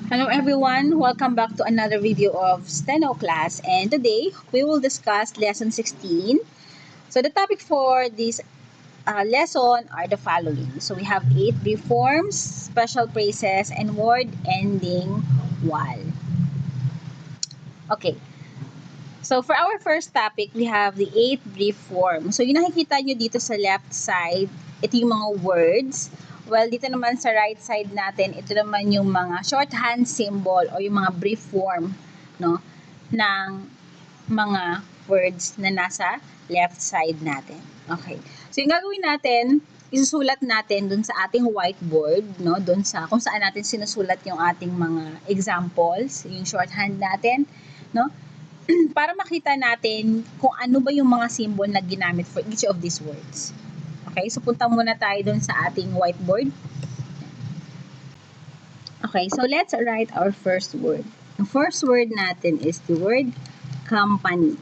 Hello everyone, welcome back to another video of Steno class, and today we will discuss lesson 16. So the topic for this lesson are the following. So we have 8 brief forms, special phrases, and word ending while. Okay, so for our first topic, we have the 8 brief forms. So yung nakikita nyo dito sa left side, ito yung mga words. Well, dito naman sa right side natin, ito naman yung mga shorthand symbol o yung mga brief form, no, ng mga words na nasa left side natin. Okay. So yung gagawin natin, isusulat natin dun sa ating whiteboard, no, dun sa kung saan natin sinusulat yung ating mga examples, yung shorthand natin, no, para makita natin kung ano ba yung mga symbol na ginamit for each of these words. Okay, so punta muna tayo dun sa ating whiteboard. Okay, so let's write our first word. Ang first word natin is the word company.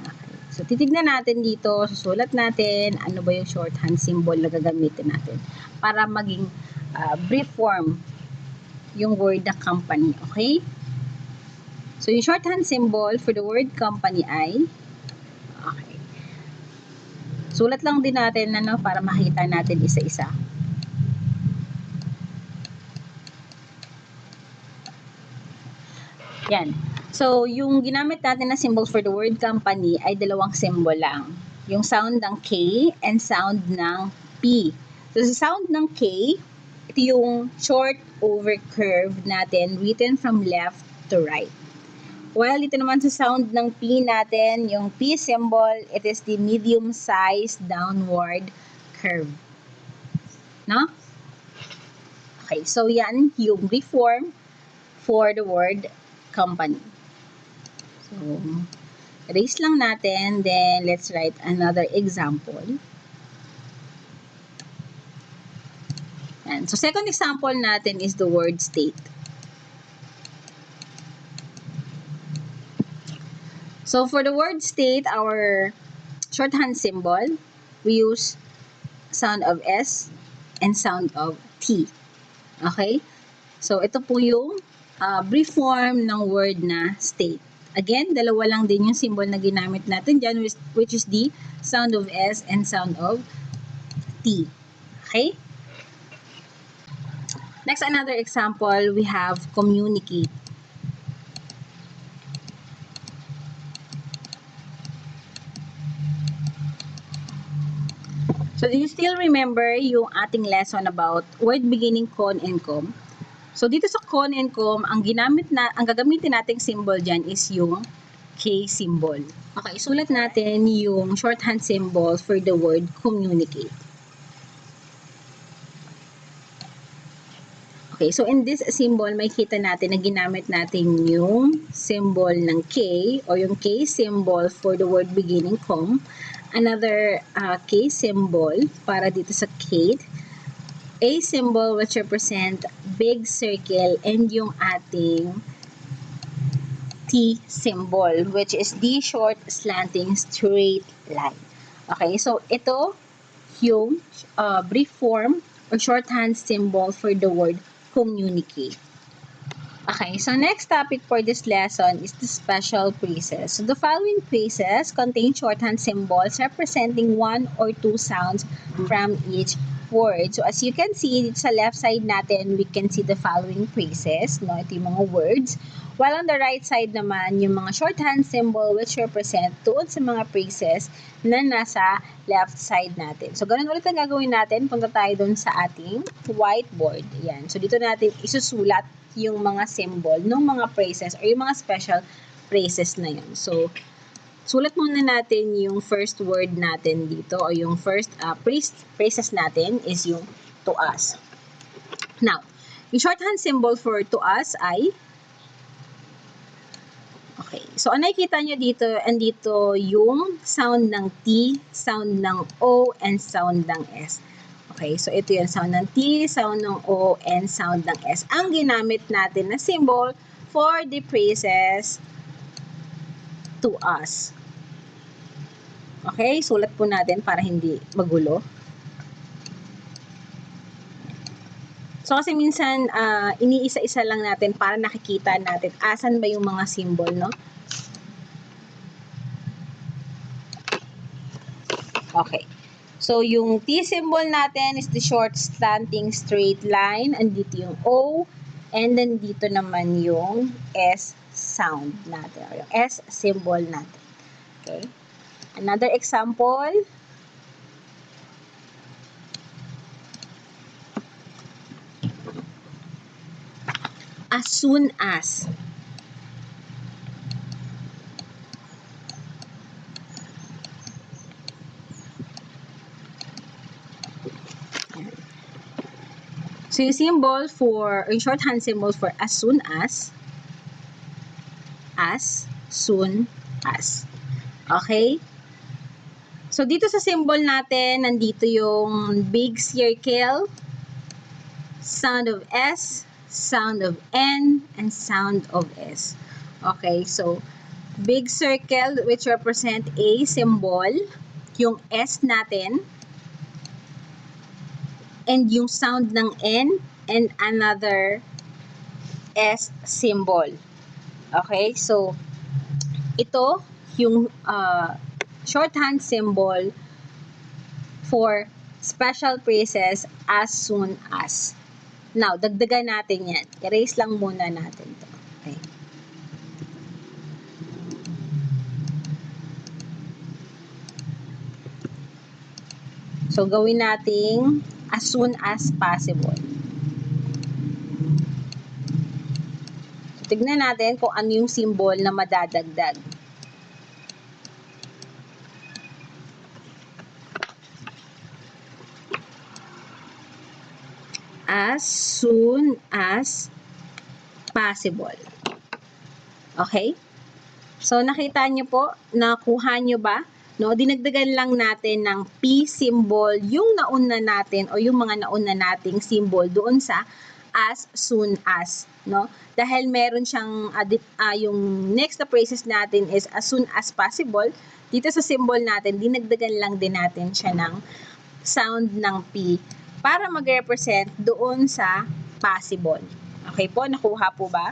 Okay, so titignan natin dito, susulat natin ano ba yung shorthand symbol na gagamitin natin para maging brief form yung word na company. Okay? So yung shorthand symbol for the word company ay okay. Sulat lang din natin para makita natin isa-isa. Yan. So, yung ginamit natin na symbol for the word company ay dalawang symbol lang. Yung sound ng K and sound ng P. So, sa sound ng K, ito yung short over curve natin written from left to right. While dito naman sa sound ng P natin, yung P symbol, it is the medium-sized downward curve. No? Okay, so yan yung brief form for the word company. So, erase lang natin, then let's write another example. And so, second example natin is the word state. So, for the word state, our shorthand symbol, we use sound of S and sound of T. Okay? So, ito po yung brief form ng word na state. Again, dalawa lang din yung symbol na ginamit natin dyan, which is the sound of S and sound of T. Okay? Next, another example, we have communicate. So, do you still remember yung ating lesson about word beginning con and com? So, dito sa con and com, ang gagamitin nating symbol dyan is yung K symbol. Okay, sulat natin yung shorthand symbol for the word communicate. Okay, so in this symbol, may kita natin na ginamit natin yung symbol ng K o yung K symbol for the word beginning com. Another K symbol para dito sa Kate. A symbol which represent big circle and yung ating T symbol which is the short slanting straight line. Okay, so ito yung brief form or shorthand symbol for the word communicate. Okay, so next topic for this lesson is the special phrases. So the following phrases contain shorthand symbols representing one or two sounds from each word. So as you can see, sa left side natin, we can see the following phrases, no? Ito yung mga words. While on the right side naman, yung mga shorthand symbol which represent tuod sa mga phrases na nasa left side natin. So ganun ulit ang gagawin natin. Punta tayo dun sa ating whiteboard. Yan. So dito natin isusulat yung mga symbol ng mga phrases or yung mga special phrases na yun. So, sulat muna natin yung first word natin dito o yung first phrases natin is yung to us. Now, yung shorthand symbol for to us ay okay. So, ang nakikita nyo dito, andito yung sound ng T, sound ng O, and sound ng S. Okay, so ito yung sound ng T, sound ng O, and sound ng S. Ang ginamit natin na symbol for the phrases to us. Okay, sulat po natin para hindi magulo. So kasi minsan iniisa-isa lang natin para nakikita natin asan ba yung mga symbol, no? Okay. So yung T symbol natin is the short slanting straight line. Andito yung O. And then dito naman yung S sound natin, or yung S symbol natin. Okay. Another example. As soon as. So yung symbol for, yung shorthand symbol for as soon as soon as. Okay? So dito sa symbol natin, nandito yung big circle, sound of S, sound of N, and sound of S. Okay, so big circle which represent A symbol, yung S natin, and yung sound ng N, and another S symbol. Okay, so ito yung shorthand symbol for special phrases as soon as. Now, dagdagan natin yan. Erase lang muna natin to. Okay. So, gawin nating as soon as possible. So, tignan natin kung ano yung symbol na madadagdag. As soon as possible. Okay? So, nakita nyo po, nakuha nyo ba? No, dinagdagan lang natin ng P symbol yung nauna natin o yung mga nauna nating symbol doon sa as soon as, no? Dahil meron siyang yung next na phrases natin is as soon as possible. Dito sa symbol natin, dinagdagan lang din natin siya ng sound ng P para mag-represent doon sa possible. Okay po, nakuha po ba?